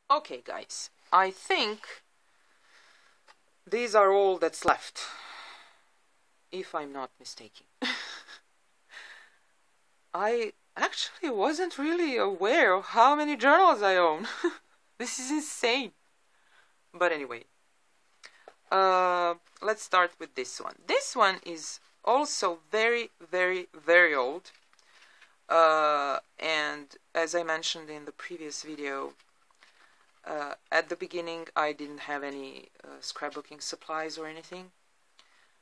Okay, guys, I think these are all that's left, if I'm not mistaken. I actually wasn't really aware of how many journals I own. This is insane. But anyway, let's start with this one. This one is also very, very, very old. And as I mentioned in the previous video, at the beginning I didn't have any scrapbooking supplies or anything.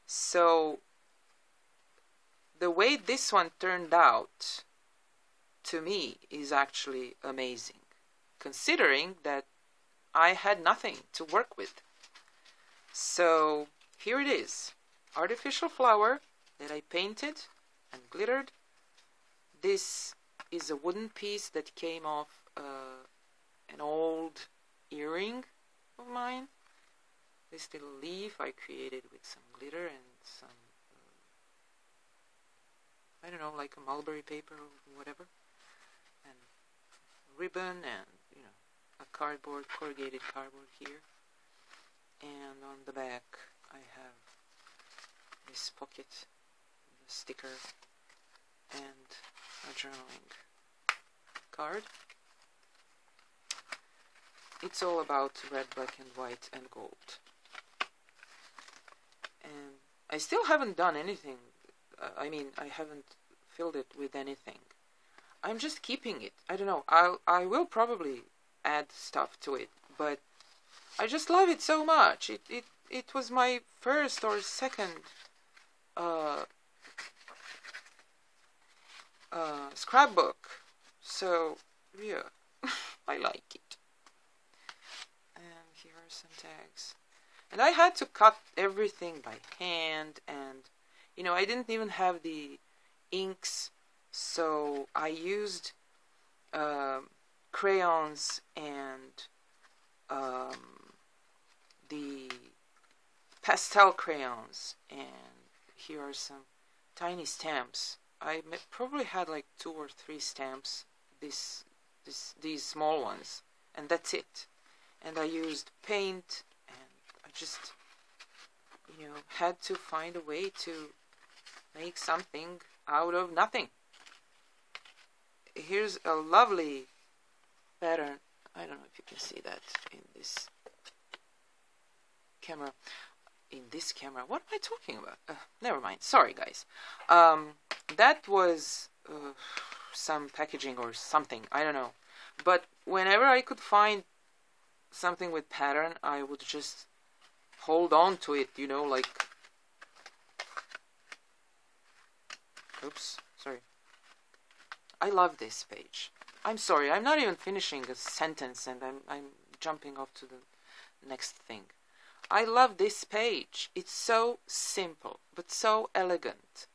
So the way this one turned out to me is actually amazing, considering that I had nothing to work with. So here it is, artificial flower that I painted and glittered. This is a wooden piece that came off an old earring of mine. This little leaf I created with some glitter and some, I don't know, like a mulberry paper or whatever, and ribbon and, you know, a cardboard, corrugated cardboard here. And on the back I have this pocket, the sticker, and a journaling card. It's all about red, black and white and gold. And I still haven't done anything. I mean, I haven't filled it with anything. I'm just keeping it. I don't know. I will probably add stuff to it, but I just love it so much. It was my first or second scrapbook. So yeah, I like it. And here are some tags. And I had to cut everything by hand, and you know, I didn't even have the inks, so I used crayons and the pastel crayons, and here are some tiny stamps. I probably had like 2 or 3 stamps, these small ones, and that's it. And I used paint, and I just, you know, had to find a way to make something out of nothing. Here's a lovely pattern. I don't know if you can see that in this camera. What am I talking about? Never mind. Sorry, guys. That was some packaging or something. I don't know. But whenever I could find something with pattern, I would just hold on to it, you know, like... Oops, sorry. I love this page. I'm sorry, I'm not even finishing a sentence and I'm jumping off to the next thing. I love this page. It's so simple, but so elegant.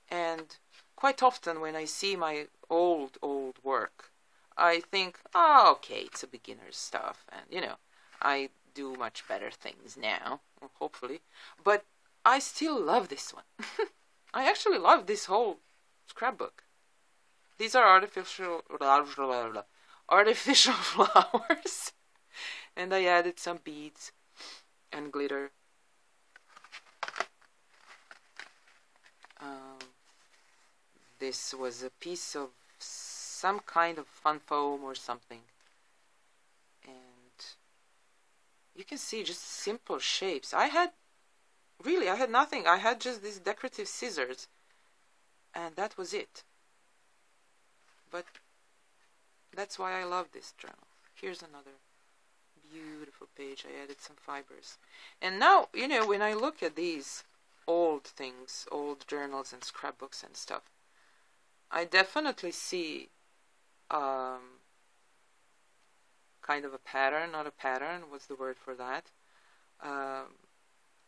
And quite often when I see my old work, I think, oh, okay, it's a beginner's stuff. And, you know, I do much better things now, hopefully. But I still love this one. I actually love this whole scrapbook. These are artificial flowers. And I added some beads and glitter. This was a piece of some kind of fun foam or something. And you can see just simple shapes. I had nothing. I had just these decorative scissors. And that was it. But that's why I love this journal. Here's another beautiful page. I added some fibers. And now, you know, when I look at these old things, old journals and scrapbooks and stuff, I definitely see kind of a pattern, not a pattern, what's the word for that?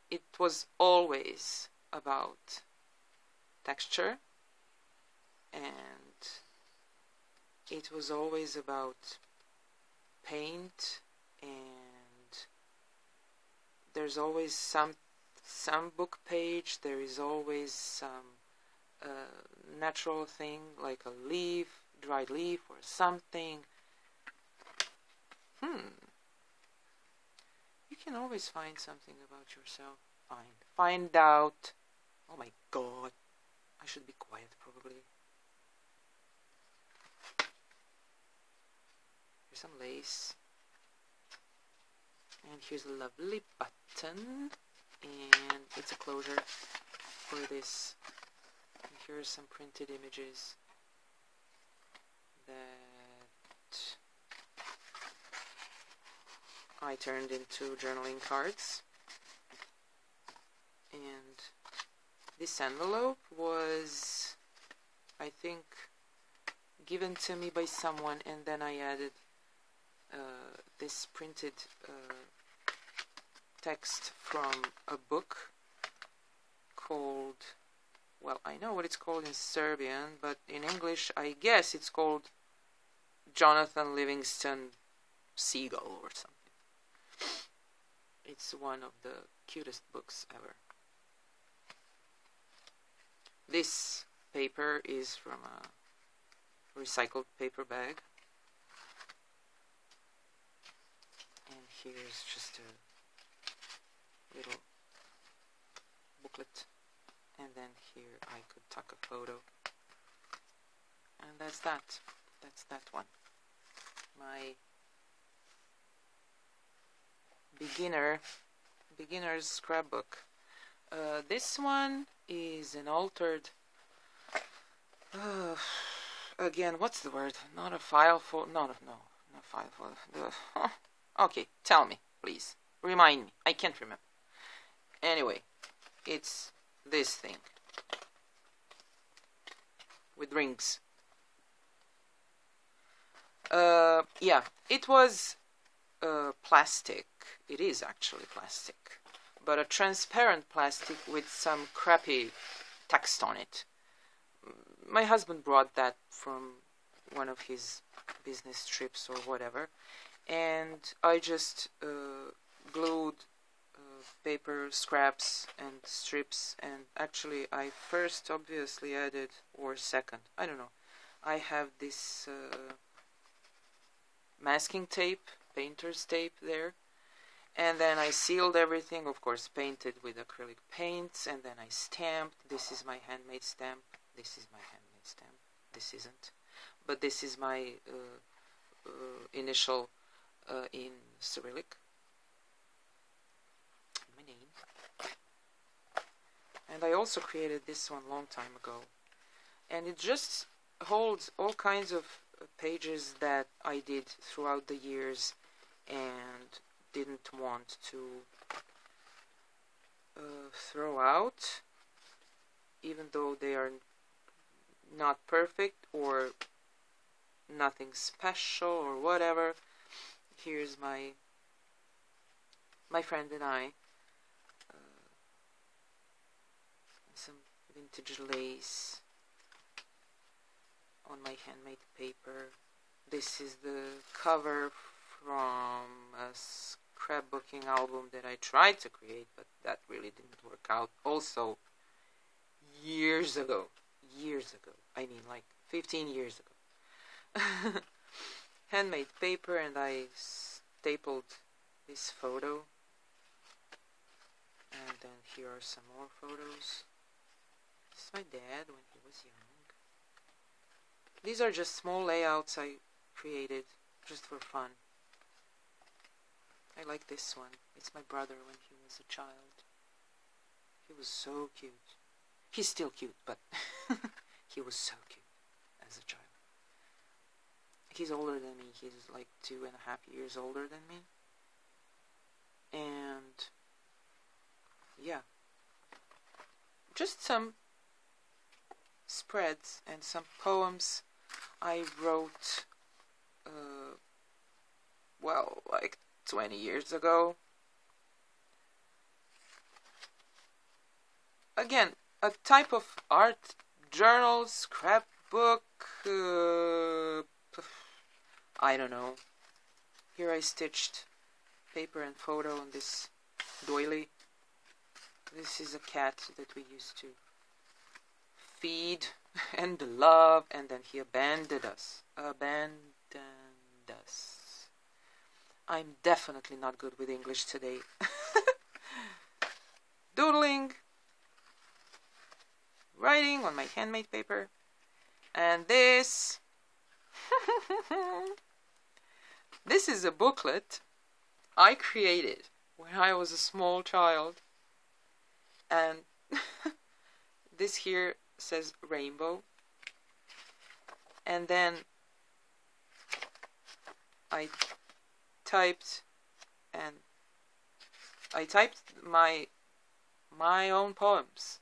It was always about texture, and it was always about paint, and there's always some book page, there is always some natural thing like a leaf, dried leaf or something. can always find something about yourself. Find out. Oh my god. I should be quiet probably. Here's some lace. And here's a lovely button. And it's a closure for this. And here are some printed images that I turned into journaling cards. And this envelope was, I think, given to me by someone, and then I added this printed text from a book called, well, I know what it's called in Serbian, but in English I guess it's called Jonathan Livingston Seagull or something. It's one of the cutest books ever. This paper is from a recycled paper bag. And here's just a little booklet. And then here I could tuck a photo. And that's that. That's that one. My beginner's scrapbook. This one is an altered, again, what's the word? Not a file folder, not file folder. Okay, tell me, please. Remind me. I can't remember. Anyway, it's this thing with rings. Yeah, it was plastic. It is actually plastic, but a transparent plastic with some crappy text on it. My husband brought that from one of his business trips or whatever, and I just glued paper scraps and strips, and actually I first obviously added, or second, I don't know, I have this masking tape, painter's tape there, and then I sealed everything, of course painted with acrylic paints, and then I stamped. This is my handmade stamp, this is my handmade stamp, this isn't, but this is my initial in Cyrillic, my name. And I also created this one long time ago, and it just holds all kinds of pages that I did throughout the years and didn't want to throw out, even though they are not perfect or nothing special or whatever. Here's my friend and I, some vintage lace on my handmade paper. This is the cover from a scrapbooking album that I tried to create, but that really didn't work out. Also, years ago, I mean like 15 years ago. Handmade paper, and I stapled this photo. And then here are some more photos. This is my dad when he was young. These are just small layouts I created just for fun. I like this one. It's my brother when he was a child. He was so cute. He's still cute, but he was so cute as a child. He's older than me. He's like 2.5 years older than me. And yeah, just some spreads and some poems I wrote, well, like 20 years ago. Again, a type of art journal, scrapbook, I don't know. Here I stitched paper and photo on this doily. This is a cat that we used to feed and love, and then he abandoned us. I'm definitely not good with English today. Doodling, writing on my handmade paper, and this this is a booklet I created when I was a small child, and this here says rainbow, and then I typed my own poems.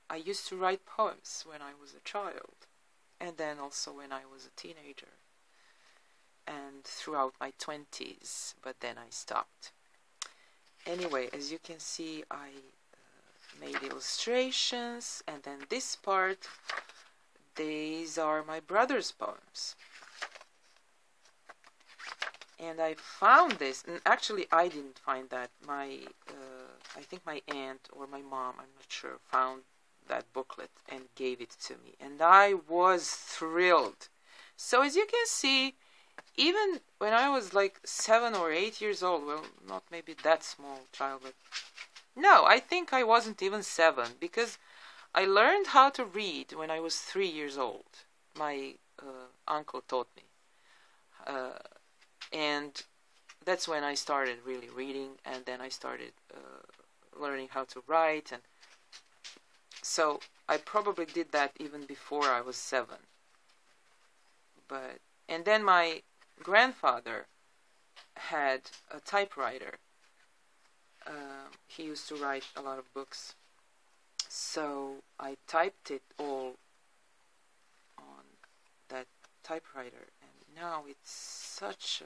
I used to write poems when I was a child, and then also when I was a teenager, and throughout my 20s, but then I stopped. Anyway, as you can see, I made illustrations, and then this part, these are my brother's poems. And I found this, and actually I didn't find that. I think my aunt or my mom, I'm not sure, found that booklet and gave it to me. And I was thrilled. So as you can see, even when I was like 7 or 8 years old, well, not maybe that small child, but no, I think I wasn't even 7, because I learned how to read when I was 3 years old. My uncle taught me. And that's when I started really reading, and then I started learning how to write, and so I probably did that even before I was 7. And then my grandfather had a typewriter. He used to write a lot of books, so I typed it all on that typewriter, and now it's such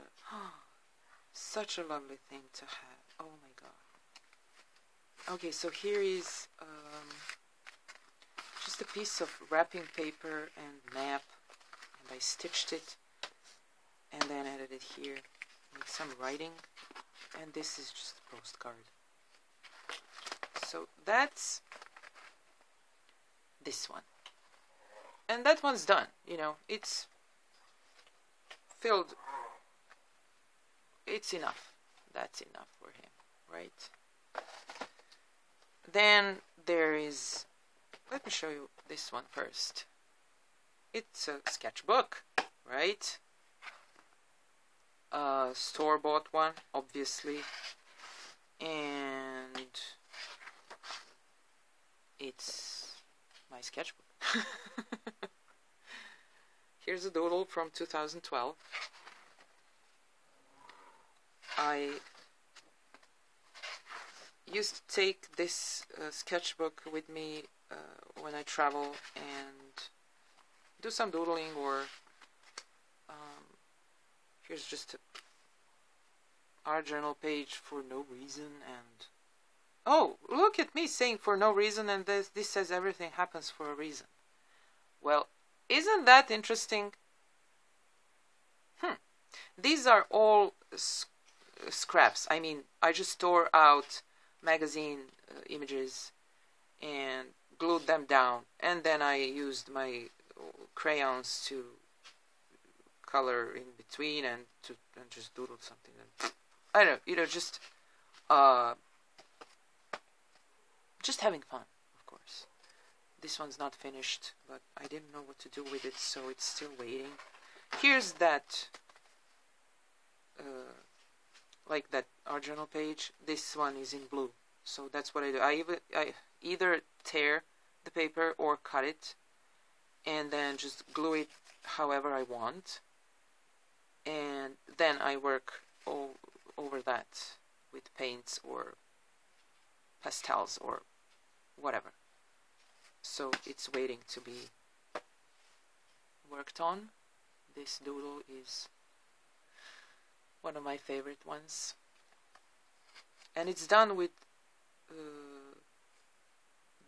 a lovely thing to have. Oh my god. Okay, so here is just a piece of wrapping paper and map, and I stitched it and then added it here with some writing, and this is just a postcard. So that's this one, and that one's done. You know, it's filled. It's enough. That's enough for him, right? Then there is, let me show you this one first. It's a sketchbook, right? A store-bought one, obviously, and it's my sketchbook. Here's a doodle from 2012. I used to take this sketchbook with me when I travel and do some doodling, or here's just our journal page for no reason, and oh, look at me saying for no reason, and this says everything happens for a reason. Well, isn't that interesting? These are all scraps. I mean, I just tore out magazine images and glued them down, and then I used my crayons to color in between and just doodle something. I don't know, you know, just having fun, of course. This one's not finished, but I didn't know what to do with it, so it's still waiting. Here's that like that our journal page. This one is in blue, so that's what I do. I either tear the paper or cut it, and then just glue it however I want, and then I work all over that with paints or pastels or whatever. So it's waiting to be worked on. This doodle is one of my favorite ones, and it's done with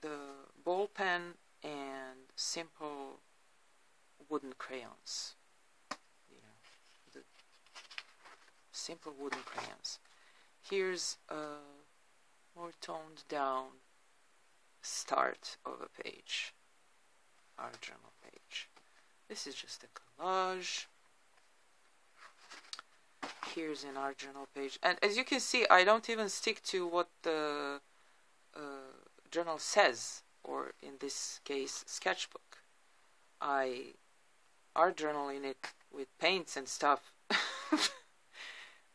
the ball pen and simple wooden crayons. You know, the simple wooden crayons. Here's a more toned down start of a page, our journal page. This is just a collage. Here's an art journal page. And as you can see, I don't even stick to what the journal says, or in this case, sketchbook. I art journal in it with paints and stuff.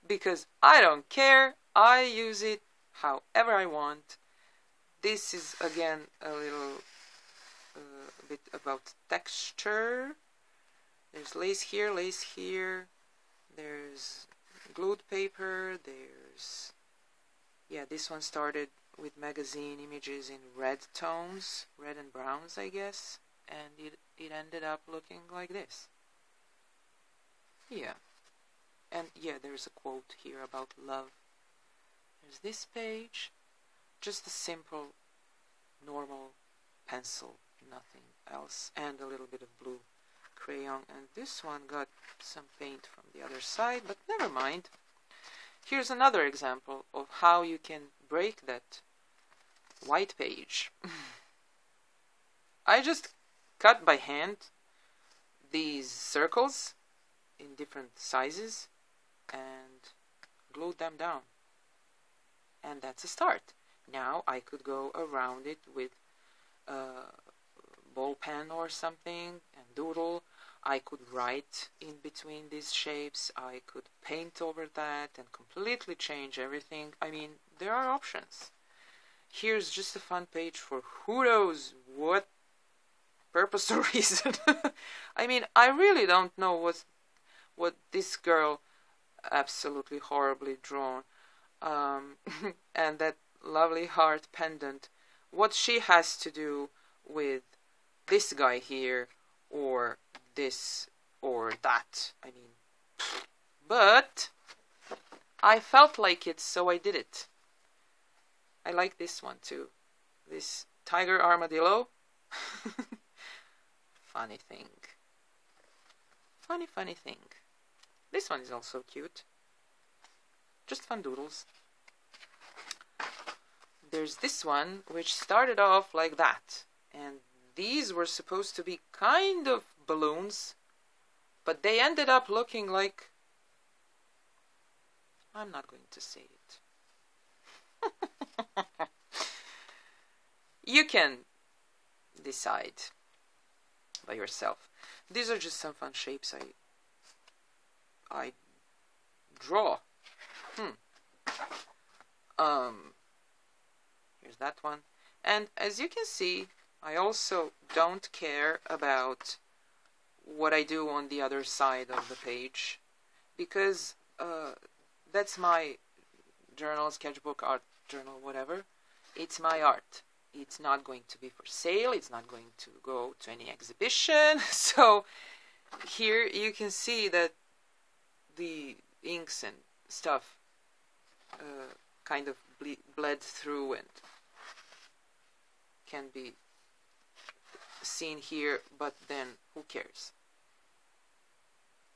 Because I don't care. I use it however I want. This is again a little bit about texture. There's lace here, lace here. There's glued paper. There's, yeah, this one started with magazine images in red tones, red and browns, I guess, and it ended up looking like this. Yeah. And yeah, there's a quote here about love. There's this page, just a simple, normal pencil, nothing else, and a little bit of blue crayon. And this one got some paint from the other side, but never mind. Here's another example of how you can break that white page. I just cut by hand these circles in different sizes and glued them down. And that's a start. Now I could go around it with a ball pen or something and doodle. I could write in between these shapes. I could paint over that and completely change everything. I mean, there are options. Here's just a fun page for who knows what purpose or reason. I mean, I really don't know what this girl absolutely horribly drawn, and that lovely heart pendant, what she has to do with this guy here, or this, or that. I mean, but I felt like it, so I did it. I like this one too. This tiger armadillo. Funny thing. Funny thing. This one is also cute. Just fun doodles. There's this one, which started off like that. And these were supposed to be kind of balloons, but they ended up looking like... I'm not going to say it. You can decide by yourself. These are just some fun shapes I draw. Here's that one. And as you can see, I also don't care about what I do on the other side of the page, because that's my journal, sketchbook, art journal, whatever. It's my art. It's not going to be for sale. It's not going to go to any exhibition. So here you can see that the inks and stuff kind of bled through and can be seen here, but then who cares?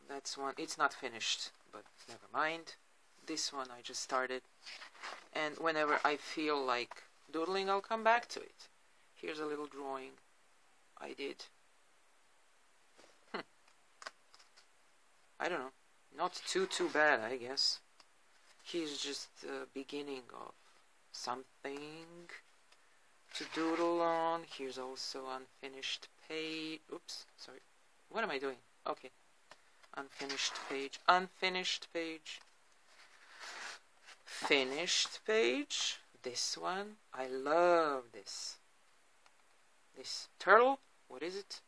That's one. It's not finished, but never mind. This one I just started, and whenever I feel like doodling, I'll come back to it. Here's a little drawing I did. I don't know. Not too bad, I guess. Here's just the beginning of something to doodle on. Here's also unfinished page. Oops, sorry. What am I doing? Okay. Unfinished page. Unfinished page. Finished page. This one. I love this. This turtle. What is it?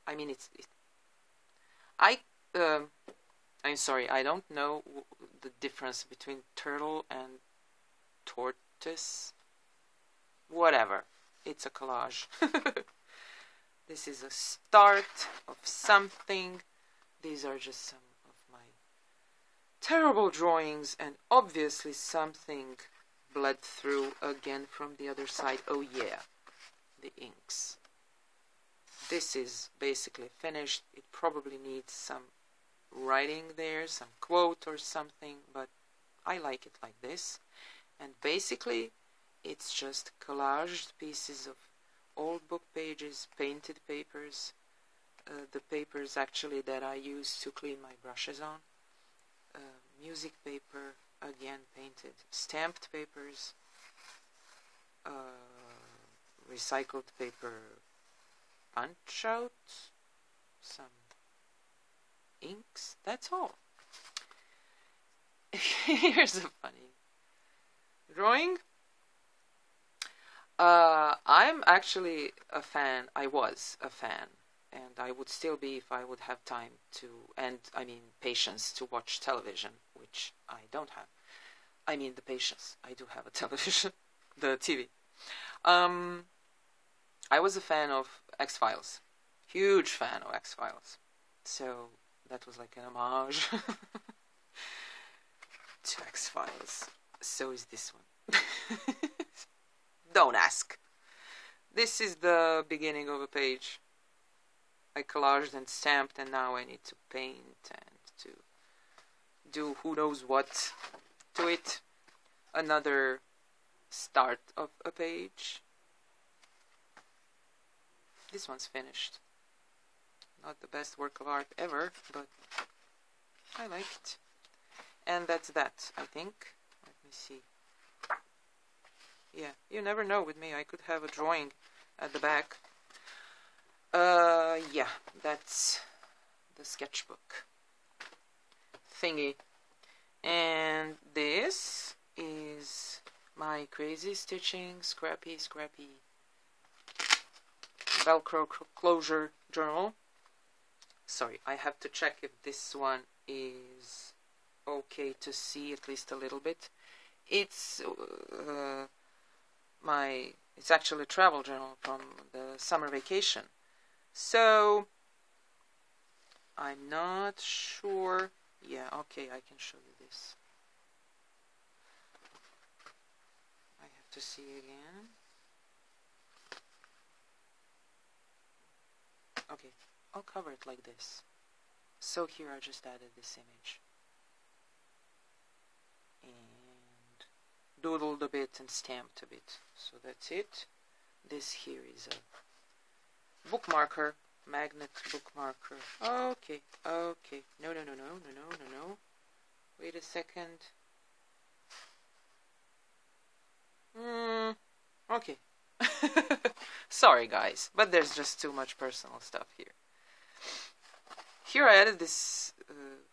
I mean, I'm sorry, I don't know the difference between turtle and tortoise. Whatever. It's a collage. This is a start of something. These are just some of my terrible drawings, and obviously something bled through again from the other side. Oh yeah, the inks. This is basically finished. It probably needs some writing there, some quote or something, but I like it like this. And basically it's just collaged pieces of old book pages, painted papers, the papers actually that I use to clean my brushes on, music paper, again painted, stamped papers, recycled paper punch out, some inks, that's all. Here's a funny drawing. I'm actually a fan, I was a fan, and I would still be if I would have time to, and I mean patience to watch television, which I don't have. I mean the patience, I do have a television, the TV. I was a fan of X-Files, huge fan of X-Files, so that was like an homage to X-Files. So is this one. Don't ask. This is the beginning of a page. I collaged and stamped, and now I need to paint and to do who knows what to it. Another start of a page. This one's finished. Not the best work of art ever, but I like it. And that's that, I think. Let me see. Yeah, you never know with me. I could have a drawing at the back. Yeah, that's the sketchbook thingy. And this is my crazy stitching, scrappy Velcro closure journal. Sorry, I have to check if this one is okay to see at least a little bit. It's it's actually a travel journal from the summer vacation. So I'm not sure. Yeah, okay, I can show you this. I have to see again. Okay, I'll cover it like this. So here I just added this image. And doodled a bit and stamped a bit. So that's it. This here is a bookmarker, magnet bookmarker. Okay. No. Wait a second. Okay. Sorry guys, but there's just too much personal stuff here. Here I added this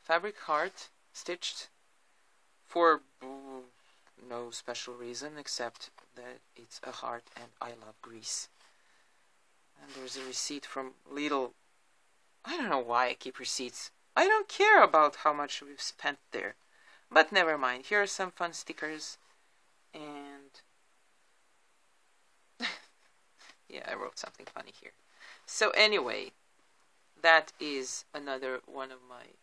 fabric heart stitched for no special reason except that it's a heart and I love Greece. And there's a receipt from Lidl. I don't know why I keep receipts. I don't care about how much we've spent there. But never mind. Here are some fun stickers. And yeah, I wrote something funny here. So anyway, that is another one of my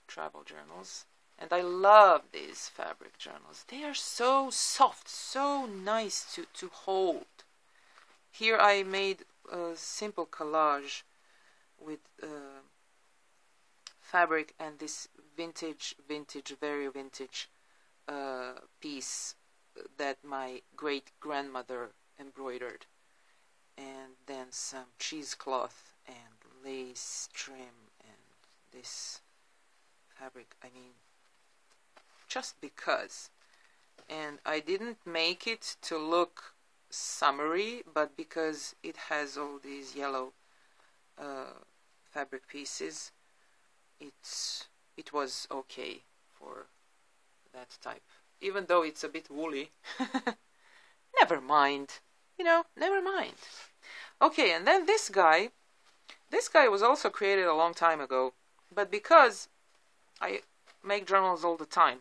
travel journals. And I love these fabric journals. They are so soft, so nice to hold. Here I made a simple collage with fabric and this very vintage piece that my great-grandmother embroidered. And then some cheesecloth and lace trim and this fabric, I mean, just because. And I didn't make it to look summery, but because it has all these yellow fabric pieces, it was okay for that type. Even though it's a bit woolly. Never mind. You know, never mind. Okay, and then this guy was also created a long time ago, but because I make journals all the time,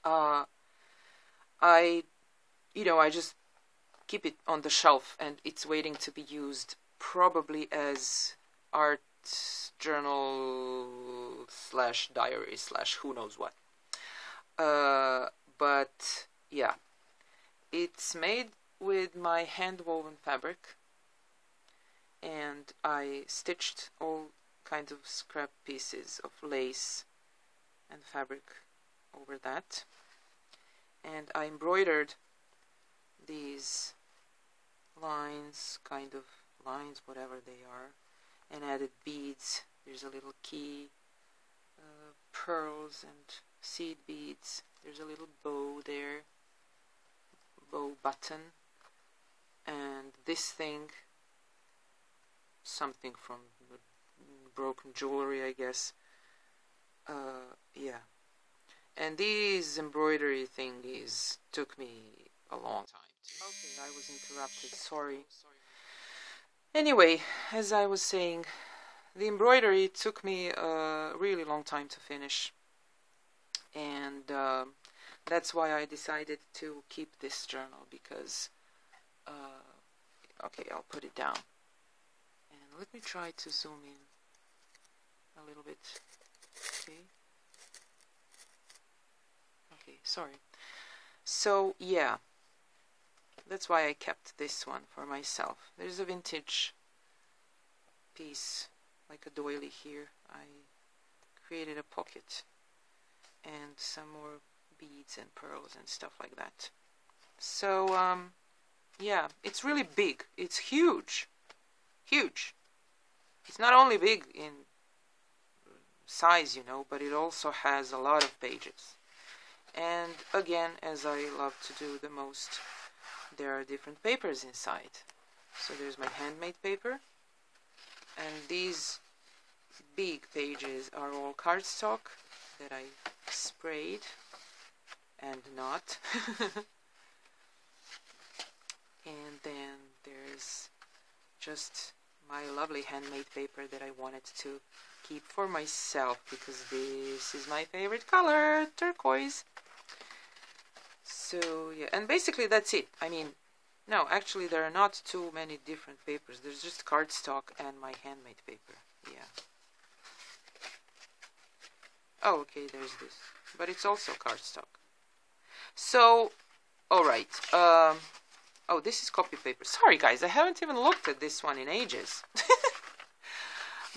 I just keep it on the shelf and it's waiting to be used, probably as art journal / diary / who knows what. But yeah, it's made with my hand-woven fabric, and I stitched all kinds of scrap pieces of lace and fabric over that, and I embroidered these lines, kind of lines, whatever they are, and added beads. There's a little key pearls and seed beads. There's a little bow there, bow button, and this thing, something from broken jewelry, I guess. Yeah. And these embroidery thingies took me a long time. Okay, I was interrupted, sorry. Anyway, as I was saying, the embroidery took me a really long time to finish. And that's why I decided to keep this journal, because, okay, I'll put it down. And let me try to zoom in a little bit. Okay. Okay, sorry. So, yeah, that's why I kept this one for myself. There's a vintage piece, like a doily here. I created a pocket and some more beads and pearls and stuff like that. So, yeah, it's really big. It's huge. Huge. It's not only big in size, you know, but it also has a lot of pages. And again, as I love to do the most, there are different papers inside. So there's my handmade paper, and these big pages are all cardstock that I sprayed and not. And then there's just my lovely handmade paper that I wanted to keep for myself, because this is my favorite color, turquoise. So yeah, and basically that's it. I mean, no, actually there are not too many different papers. There's just cardstock and my handmade paper. Yeah. Oh, okay, there's this, but it's also cardstock. So, all right. Oh, this is copy paper. Sorry, guys, I haven't even looked at this one in ages.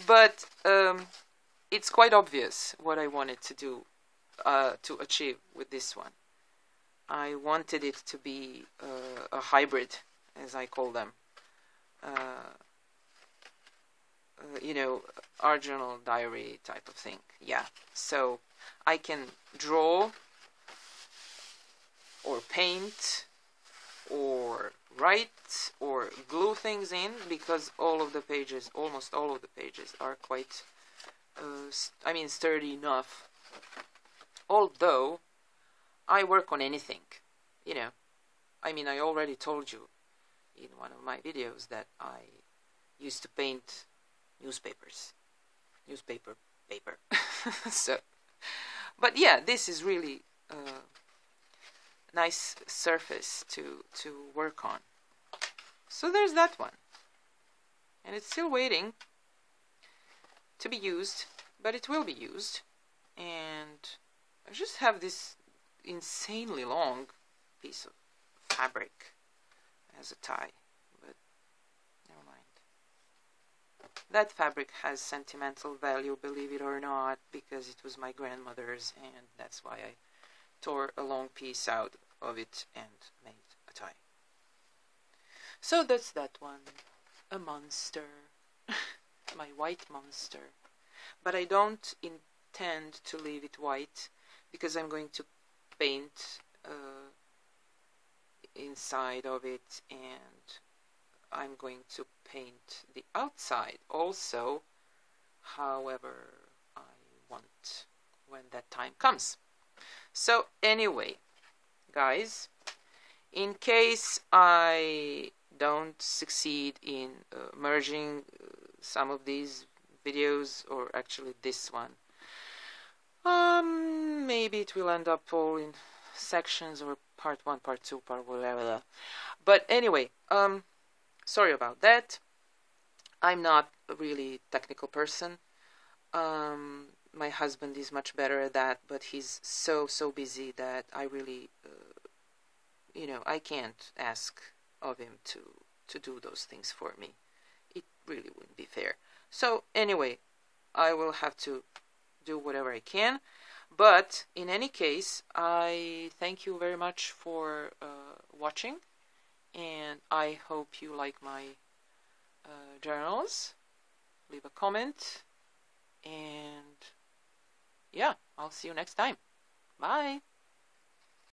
But it's quite obvious what I wanted to do, to achieve with this one. I wanted it to be a hybrid, as I call them. You know, our journal diary type of thing. Yeah, so I can draw or paint or write or glue things in, because all of the pages, almost all of the pages, are quite, I mean, sturdy enough. Although I work on anything, you know. I mean, I already told you in one of my videos that I used to paint newspapers, newspaper paper. So, but yeah, this is really a nice surface to work on. So there's that one, and it's still waiting to be used, but it will be used. And I just have this insanely long piece of fabric as a tie, but never mind. That fabric has sentimental value, believe it or not, because it was my grandmother's, and that's why I tore a long piece out of it and made a tie. So that's that one. A monster. My white monster. But I don't intend to leave it white, because I'm going to paint inside of it, and I'm going to paint the outside also, however I want, when that time comes. So anyway, guys, in case I don't succeed in merging some of these videos, or actually this one, maybe it will end up all in sections, or part 1, part 2, part whatever. But anyway, sorry about that. I'm not a really technical person. My husband is much better at that, but he's so busy that I really, you know, I can't ask of him to do those things for me. It really wouldn't be fair. So anyway, I will have to do whatever I can. But in any case, I thank you very much for watching, and I hope you like my journals. Leave a comment, and yeah, I'll see you next time. Bye!